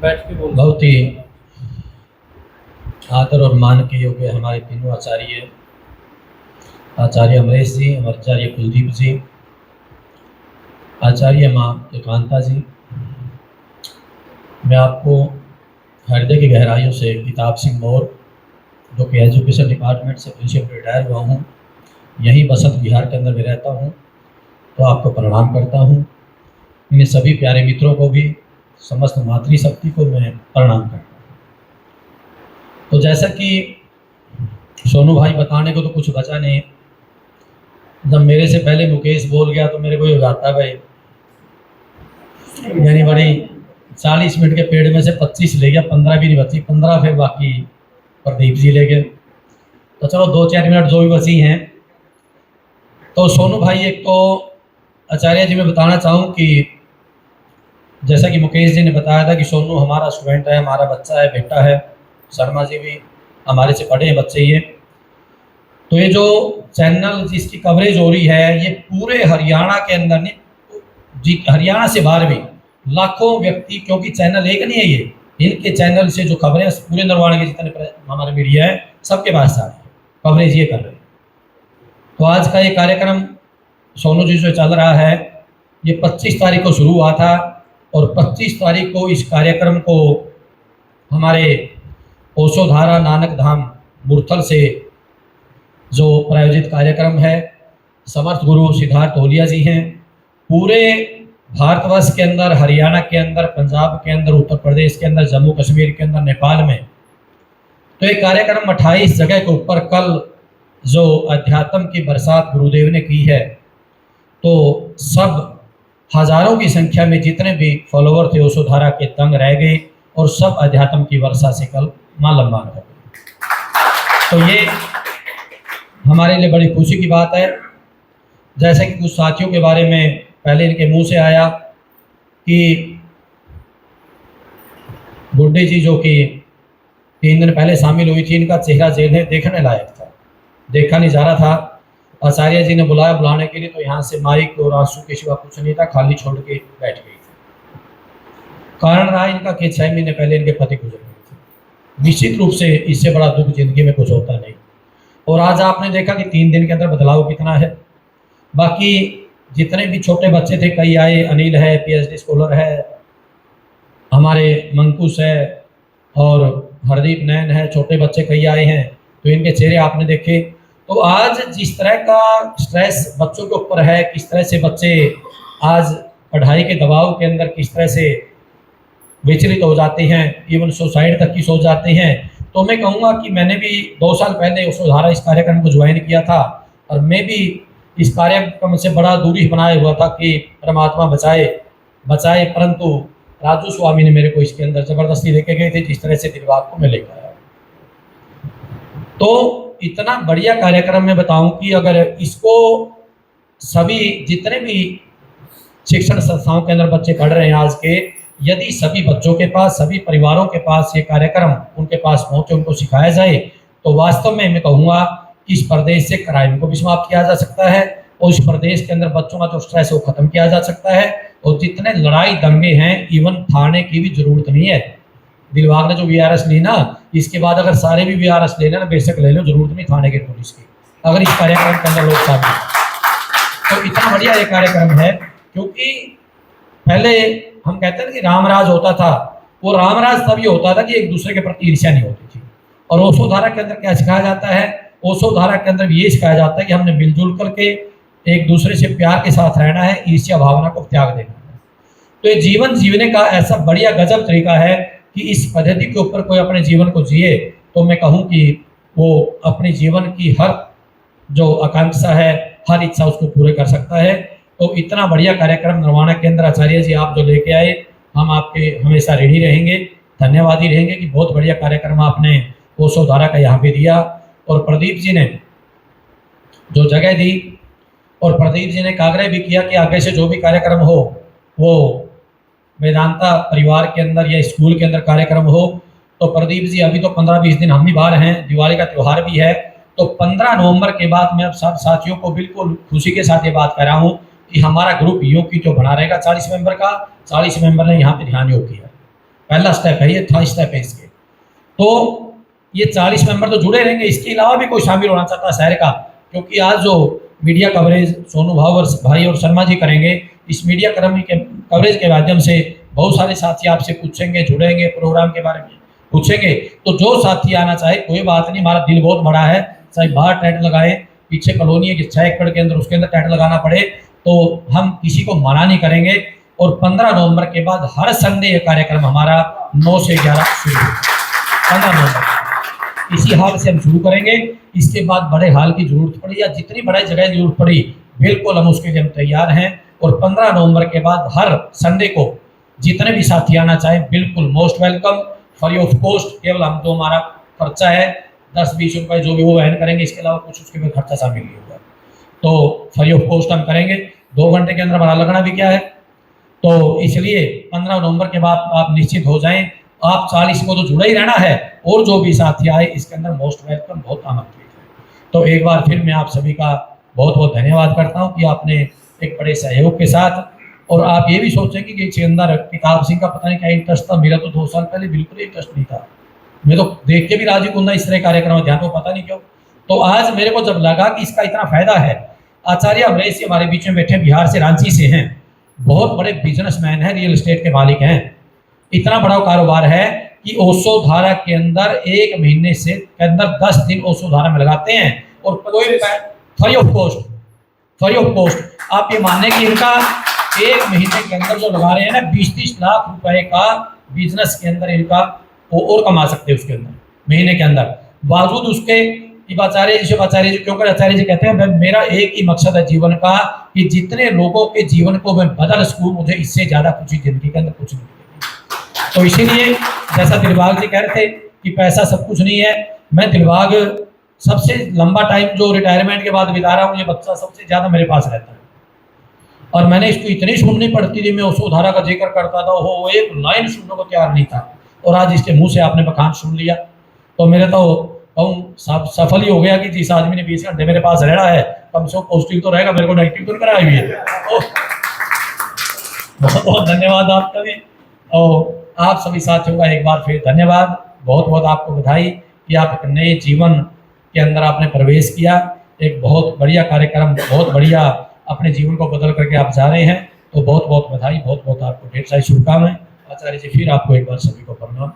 बैठ के बोल। बहुत ही आदर और मान के योग्य हमारे तीनों आचार्य, आचार्य अमरेश जी, आचार्य कुलदीप जी, आचार्य माँ एकांता जी। मैं आपको हृदय की गहराइयों से किताब सिंह मौर्य, जो कि एजुकेशन डिपार्टमेंट से प्रिंसिपल रिटायर हुआ हूँ, यहीं बसंत विहार के अंदर में रहता हूँ, तो आपको प्रणाम करता हूँ। इन सभी प्यारे मित्रों को भी, समस्त मातृशक्ति को मैं प्रणाम करता हूँ। तो जैसा कि सोनू भाई बताने को तो कुछ बचा नहीं। जब मेरे से पहले मुकेश बोल गया तो मेरे को ये आता भाई, यानी बड़ी 40 मिनट के पेड़ में से 25 ले गया, 15 भी नहीं बची, 15 फिर बाकी प्रदीप जी ले गए। तो चलो 2-4 मिनट जो भी बची हैं। तो सोनू भाई, एक तो आचार्य जी मैं बताना चाहूँ कि जैसा कि मुकेश जी ने बताया था कि सोनू हमारा स्टूडेंट है, हमारा बच्चा है, बेटा है। शर्मा जी भी हमारे से बड़े हैं बच्चे ये। तो ये जो चैनल जिसकी कवरेज हो रही है, ये पूरे हरियाणा के अंदर नहीं जी, हरियाणा से बाहर भी लाखों व्यक्ति, क्योंकि चैनल एक नहीं है ये, इनके चैनल से जो खबरें पूरे नरवाड़े के जितने हमारे मीडिया है सबके पास आ रही है, कवरेज ये कर रहे हैं। तो आज का ये कार्यक्रम सोनू जी जो चल रहा है, ये 25 तारीख को शुरू हुआ था और 25 तारीख को इस कार्यक्रम को हमारे ओशोधारा नानक धाम मुरथल से जो प्रायोजित कार्यक्रम है, समर्थ गुरु सिद्धार्थ होलिया जी हैं। पूरे भारतवर्ष के अंदर, हरियाणा के अंदर, पंजाब के अंदर, उत्तर प्रदेश के अंदर, जम्मू कश्मीर के अंदर, नेपाल में, तो ये कार्यक्रम 28 जगह के ऊपर कल जो अध्यात्म की बरसात गुरुदेव ने की है, तो सब हजारों की संख्या में जितने भी फॉलोवर थे ओशोधारा के दंग रह गए और सब अध्यात्म की वर्षा से कल मालूमान हो गए। तो ये हमारे लिए बड़ी खुशी की बात है। जैसे कि कुछ साथियों के बारे में पहले इनके मुंह से आया कि गुड्डे जी जो कि 3 दिन पहले शामिल हुई थी, इनका चेहरा देखने लायक था, देखा नहीं जा रहा था। आचार्य जी ने बुलाने के लिए, तो यहाँ से माइक और आंसू के सिवा कुछ नहीं था, खाली छोड़ के बैठ गई थी। कारण रहा इनका कि 6 महीने पहले इनके पति गुजर गए थे। निश्चित रूप से इससे बड़ा दुख जिंदगी में कुछ होता नहीं। और आज आपने देखा कि 3 दिन के अंदर बदलाव कितना है। बाकी जितने भी छोटे बच्चे थे कई आए, अनिल है, PhD स्कॉलर है, हमारे मंकुश है और हरदीप नैन है, छोटे बच्चे कई आए हैं, तो इनके चेहरे आपने देखे। तो आज जिस तरह का स्ट्रेस बच्चों के ऊपर है, किस तरह से बच्चे आज पढ़ाई के दबाव के अंदर किस तरह से विचलित हो जाते हैं, इवन सुसाइड तक की सोच जाते हैं। तो मैं कहूँगा कि मैंने भी 2 साल पहले ओशोधारा इस कार्यक्रम को ज्वाइन किया था और मैं भी इस कार्यक्रम से बड़ा दूरी बनाए हुआ था कि परमात्मा बचाए, परंतु राजू स्वामी ने मेरे को इसके अंदर जबरदस्ती लेके गए थे, जिस तरह से दिलबाग को मैं लेकर आया। तो इतना बढ़िया कार्यक्रम मैं बताऊं कि अगर इसको सभी जितने भी शिक्षण संस्थाओं के अंदर बच्चे पढ़ रहे हैं आज के, यदि सभी बच्चों के पास, सभी परिवारों के पास ये कार्यक्रम उनके पास पहुंचे, उनको सिखाया जाए, तो वास्तव में मैं कहूँगा कि इस प्रदेश से क्राइम को भी समाप्त किया जा सकता है और इस प्रदेश के अंदर बच्चों का जो स्ट्रेस है वो खत्म किया जा सकता है। और जितने लड़ाई दंगे हैं, इवन थाने की भी जरूरत नहीं है। दिलबाग ने जो VRS ली ना, इसके बाद अगर सारे भी VRS ले लेना, बेशक ले लो, जरूरत नहीं थाने के पुलिस की, अगर इस कार्यक्रम के अंदर लोग शामिल। तो इतना बढ़िया ये कार्यक्रम है, क्योंकि पहले हम कहते हैं कि रामराज होता था, वो रामराज तभी होता था कि एक दूसरे के प्रति ईर्ष्या नहीं होती थी। और ओशोधारा के अंदर क्या सिखाया जाता है, ओशोधारा के अंदर ये सिखाया जाता है कि हमने मिलजुल करके एक दूसरे से प्यार के साथ रहना है, ईर्ष्या भावना को त्याग देना है। तो ये जीवन जीने का ऐसा बढ़िया गजब तरीका है कि इस पद्धति के ऊपर कोई अपने जीवन को जिए, तो मैं कहूँ कि वो अपने जीवन की हर जो आकांक्षा है, हर इच्छा उसको पूरे कर सकता है। तो इतना बढ़िया कार्यक्रम नरवाना के अंदर आचार्य जी आप जो लेके आए, हम आपके हमेशा रेडी रहेंगे, धन्यवादी रहेंगे कि बहुत बढ़िया कार्यक्रम आपने ओशोधारा का यहाँ पे दिया। और प्रदीप जी ने जो जगह दी और प्रदीप जी ने आग्रह भी किया कि आगे से जो भी कार्यक्रम हो वो वेदांता परिवार के अंदर या स्कूल के अंदर कार्यक्रम हो। तो प्रदीप जी अभी तो 15-20 दिन हम भी बाहर हैं, दिवाली का त्यौहार भी है, तो 15 नवंबर के बाद मैं अब सब साथियों को बिल्कुल खुशी के साथ ये बात कर रहा हूँ कि हमारा ग्रुप योग की जो बना रहेगा 40 मेंबर का, 40 मेंबर ने यहाँ पे ध्यान योग किया। पहला स्टेप है, ये था स्टेप है इसके। तो ये 40 मेंबर तो जुड़े रहेंगे, इसके अलावा भी कोई शामिल होना चाहता है शहर का, क्योंकि आज जो मीडिया कवरेज सोनू भाई और शर्मा जी करेंगे, इस मीडिया कवरेज के माध्यम से बहुत सारे साथी आपसे पूछेंगे, जुड़ेंगे, प्रोग्राम के बारे में पूछेंगे। तो जो साथी आना चाहे कोई बात नहीं, हमारा दिल बहुत बड़ा है, चाहे बाहर टेंट लगाए, पीछे कॉलोनी है कि 6 एकड़ के अंदर, उसके अंदर टेंट लगाना पड़े, तो हम किसी को मना नहीं करेंगे। और 15 नवंबर के बाद हर संडे ये कार्यक्रम हमारा 9 से 11 शुरू होगा। 15 नवंबर इसी हाल से हम शुरू करेंगे। इसके बाद बड़े हाल की जरूरत पड़ी या जितनी बड़ी जगह की जरूरत पड़ी, बिल्कुल हम उसके लिए हम तैयार हैं। और 15 नवंबर के बाद हर संडे को जितने भी साथी आना चाहें, बिल्कुल most welcome, free of cost. केवल हम जो हमारा खर्चा है 10-20 रुपए जो भी वो वहन करेंगे, इसके अलावा कुछ उसके में खर्चा शामिल नहीं होगा। तो फ्री ऑफ कॉस्ट हम करेंगे। 2 घंटे के अंदर हमारा लगना भी क्या है, तो इसलिए 15 नवंबर के बाद आप निश्चित हो जाएं, आप 40 को तो जुड़ा ही रहना है, और जो भी साथी आए इसके अंदर मोस्ट वेलकम, बहुत आमंत्रित है। तो एक बार फिर मैं आप सभी का बहुत बहुत धन्यवाद करता हूं कि आपने एक बड़े सहयोग के साथ, और आप ये भी सोचेंगे कि इसके अंदर किताब सिंह का पता नहीं क्या इंटरेस्ट था, मेरा तो 2 साल पहले बिल्कुल इंटरेस्ट नहीं था, मैं तो देख के भी राजी कुंदा इस तरह कार्यक्रम ध्यान को पता नहीं क्यों। तो आज मेरे को जब लगा कि इसका इतना फायदा है, आचार्य अमरेश जी हमारे बीच में बैठे, बिहार से, रांची से हैं, बहुत बड़े बिजनेसमैन हैं, रियल एस्टेट के मालिक हैं, इतना बड़ा कारोबार है कि ओशो धारा के अंदर 1 महीने से के अंदर 10 दिन ओशो धारा में लगाते हैं, और कोई फ्री ऑफ कॉस्ट। आप ये मानने कि इनका 1 महीने के अंदर जो लगा रहे हैं ना 20-30 लाख रुपए का बिजनेस के अंदर इनका और कमा सकते हैं उसके अंदर महीने के अंदर। बावजूद उसके आचार्य जी क्योंकि आचार्य जी कहते हैं मेरा एक ही मकसद है जीवन का कि जितने लोगों के जीवन को मैं बदल सकूं, मुझे इससे ज्यादा कुछ जिंदगी के अंदर कुछ नहीं मिलेगी। तो इसीलिए जैसा दिलबाग जी कह रहे थे कि पैसा सब कुछ नहीं है, मैं दिलबाग सबसे लंबा टाइम जो रिटायरमेंट के बाद बिता रहा हूँ, ये बच्चा सबसे ज्यादा मेरे पास रहता है, और मैंने इसको इतनी सुननी पड़ती थी, मैं उस धारा का जिक्र करता था, वो एक लाइन सुनने को तैयार नहीं था, और आज इसके मुंह से आपने बखान सुन लिया, तो मेरे तो सफल ही हो गया कि जिस आदमी ने 20 घंटे मेरे पास रहना है, कम से कम पॉजिटिव तो रहेगा, मेरे को नेगेटिव तो कराई हुई है। बहुत बहुत धन्यवाद आपका भी, और आप सभी साथियों का एक बार फिर धन्यवाद, बहुत बहुत आपको बधाई कि आप एक नए जीवन के अंदर आपने प्रवेश किया, एक बहुत बढ़िया कार्यक्रम, बहुत बढ़िया अपने जीवन को बदल करके आप जा रहे हैं। तो बहुत बहुत बधाई, बहुत बहुत आपको ढेर सारी शुभकामनाएं। आचार्य जी फिर आपको एक बार सभी को प्रणाम।